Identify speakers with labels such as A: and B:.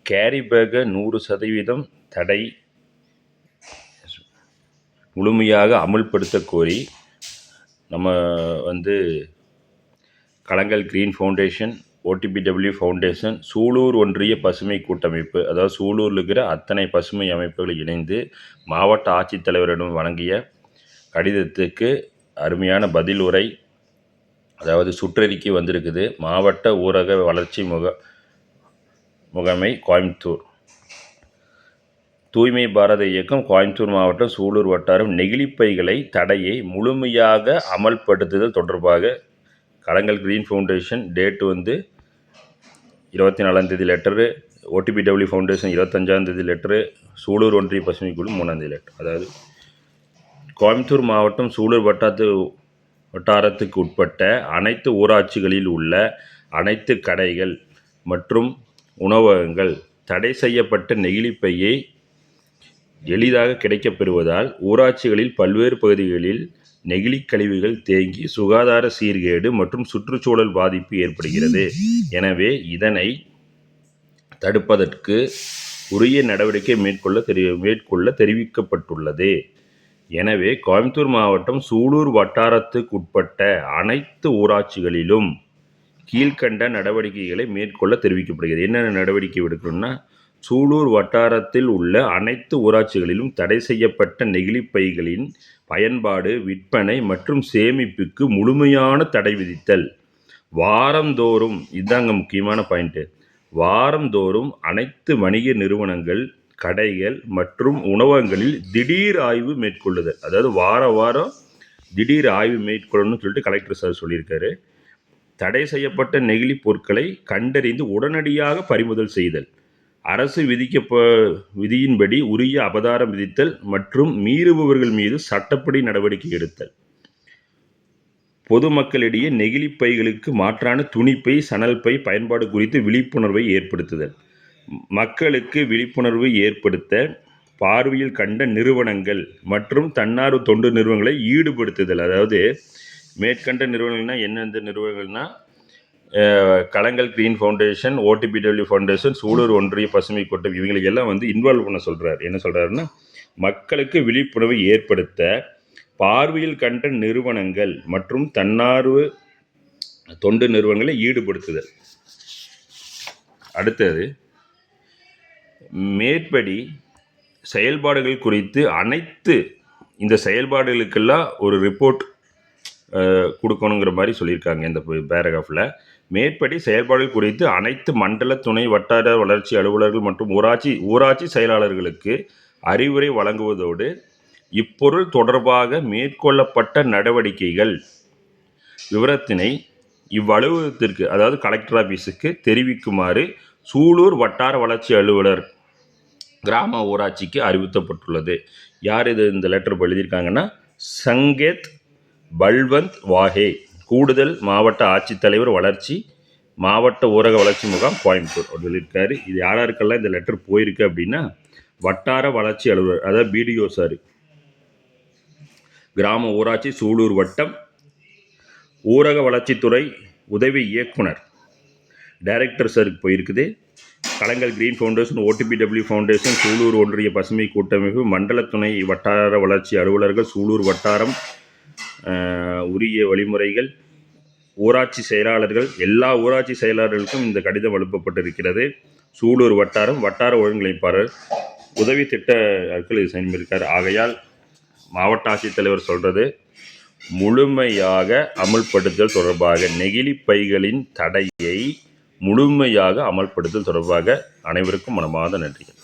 A: Carry பேக்கை 100% தடை முழுமையாக அமுல்படுத்த கோரி நம்ம களங்கள் green foundation, OTPW foundation, Sulur ஒன்றிய பசுமை கூட்டமைப்பு, அதாவது சூலூரில் இருக்கிற அத்தனை பசுமை அமைப்புகள் இணைந்து மாவட்ட ஆட்சித்தலைவரிடம் வழங்கிய கடிதத்துக்கு அருமையான பதில் உரை, அதாவது சுற்றறிக்கை வந்திருக்குது. மாவட்ட ஊரக வளர்ச்சி முகமை கோயம்புத்தூர், தூய்மை பாரத இயக்கம் கோயம்புத்தூர் மாவட்டம் சூலூர் வட்டாரம் நெகிழிப்பைகளை தடையை முழுமையாக அமல்படுத்துதல் தொடர்பாக களங்கள் green foundation date 24 letter, OTPW foundation 25 letter, Sulur ஒன்றிய பசுமை குழு 3 லெட்டர். அதாவது கோயம்புத்தூர் மாவட்டம் சூலூர் வட்டாரத்துக்கு உட்பட்ட அனைத்து ஊராட்சிகளில் உள்ள அனைத்து கடைகள் மற்றும் உணவகங்கள் தடை செய்யப்பட்ட நெகிழிப்பையை எளிதாக கிடைக்கப்பெறுவதால் ஊராட்சிகளில் பல்வேறு பகுதிகளில் நெகிழி கழிவுகள் தேங்கி சுகாதார சீர்கேடு மற்றும் சுற்றுச்சூழல் பாதிப்பு ஏற்படுகிறது. எனவே இதனை தடுப்பதற்கு உரிய நடவடிக்கை மேற்கொள்ள தெரிவிக்கப்பட்டுள்ளது. எனவே கோயம்புத்தூர் மாவட்டம் சூலூர் வட்டாரத்துக்கு உட்பட்ட அனைத்து ஊராட்சிகளிலும் கீழ்கண்ட நடவடிக்கைகளை மேற்கொள்ள தெரிவிக்கப்படுகிறது. என்னென்ன நடவடிக்கை எடுக்கணும்னா, சூலூர் வட்டாரத்தில் உள்ள அனைத்து ஊராட்சிகளிலும் தடை செய்யப்பட்ட நெகிழிப்பைகளின் பயன்பாடு, விற்பனை மற்றும் சேமிப்புக்கு முழுமையான தடை விதித்தல். வாரந்தோறும், இதாங்க முக்கியமான பாயிண்ட்டு, வாரந்தோறும் அனைத்து வணிக நிறுவனங்கள், கடைகள் மற்றும் உணவகங்களில் திடீர் ஆய்வு மேற்கொள்ளுதல். அதாவது வாரம் திடீர் ஆய்வு மேற்கொள்ளணும்னு சொல்லிட்டு கலெக்டர் சார் சொல்லியிருக்காரு. தடை செய்யப்பட்ட நெகிழி பொருட்களை கண்டறிந்து உடனடியாக பறிமுதல் செய்தல், அரசு விதியின்படி உரிய அபராதம் விதித்தல் மற்றும் மீறுபவர்கள் மீது சட்டப்படி நடவடிக்கை எடுத்தல். பொதுமக்களிடையே நெகிழி பைகளுக்கு மாற்றான துணிப்பை, சணல் பை பயன்பாடு குறித்து விழிப்புணர்வை ஏற்படுத்துதல். மக்களுக்கு விழிப்புணர்வு ஏற்படுத்த பார்வையில் கண்ட நிறுவனங்கள் மற்றும் தன்னார்வ தொண்டு நிறுவனங்களை ஈடுபடுத்துதல். அதாவது மேற்கண்ட நிறுவனங்கள்னால் எந்தெந்த நிறுவனங்கள்னா, களங்கள் green foundation, OTPW foundation, Sulur ஒன்றிய பசுமை கூட்டம், இவங்களுக்கெல்லாம் இன்வால்வ் பண்ண சொல்கிறார். என்ன சொல்கிறாருன்னா, மக்களுக்கு விழிப்புணர்வை ஏற்படுத்த பார்வையில் கண்ட நிறுவனங்கள் மற்றும் தன்னார்வ தொண்டு நிறுவனங்களை ஈடுபடுத்துதல். அடுத்தது, மேற்படி செயல்பாடுகள் குறித்து அனைத்து இந்த செயல்பாடுகளுக்கெல்லாம் ஒரு ரிப்போர்ட் கொடுக்கணுங்கிற மாதிரி சொல்லியிருக்காங்க இந்த பேராகிராஃபில். மேற்படி செயல்பாடுகள் குறித்து அனைத்து மண்டல, துணை, வட்டார வளர்ச்சி அலுவலர்கள் மற்றும் ஊராட்சி செயலாளர்களுக்கு அறிவுரை வழங்குவதோடு இப்பொருள் தொடர்பாக மேற்கொள்ளப்பட்ட நடவடிக்கைகள் விவரத்தினை இவ்வலுவலகத்திற்கு, அதாவது கலெக்டர் ஆஃபீஸுக்கு தெரிவிக்குமாறு சூலூர் வட்டார வளர்ச்சி அலுவலர் கிராம ஊராட்சிக்கு அறிவுறுத்தப்பட்டுள்ளது. யார் இந்த லெட்டர் எழுதியிருக்காங்கன்னா, சங்கேத் பல்வந்த் வாஹே, கூடுதல் மாவட்ட ஆட்சித்தலைவர் வளர்ச்சி, மாவட்ட ஊரக வளர்ச்சி முகாம் கோயம்புத்தூர் அவர் சொல்லியிருக்காரு. இது யாருக்கெல்லாம் இந்த லெட்டர் போயிருக்கு அப்படின்னா, வட்டார வளர்ச்சி அலுவலர், அதாவது BDO சார், கிராம ஊராட்சி சூலூர் வட்டம், ஊரக வளர்ச்சித்துறை உதவி இயக்குனர் டைரக்டர் சாருக்கு போயிருக்குது. களங்கள் green foundation, OTPW foundation, Sulur ஒன்றிய பசுமை கூட்டமைப்பு, மண்டல, துணை, வட்டார வளர்ச்சி அலுவலர்கள், சூலூர் வட்டாரம், உரிய வழிமுறைகள், ஊராட்சி செயலாளர்கள், எல்லா ஊராட்சி செயலாளர்களுக்கும் இந்த கடிதம் அனுப்பப்பட்டிருக்கிறது. சூலூர் வட்டாரம் வட்டார ஒருங்கிணைப்பாளர் உதவி திட்ட இது சைன் பண்ணியிருக்கார். ஆகையால் மாவட்ட ஆட்சித்தலைவர் சொல்கிறது, முழுமையாக அமல்படுத்தல் தொடர்பாக நெகிழி பைகளின் தடையை முழுமையாக அமல்படுத்தல் தொடர்பாக அனைவருக்கும் மனமார்ந்த நன்றிகள்.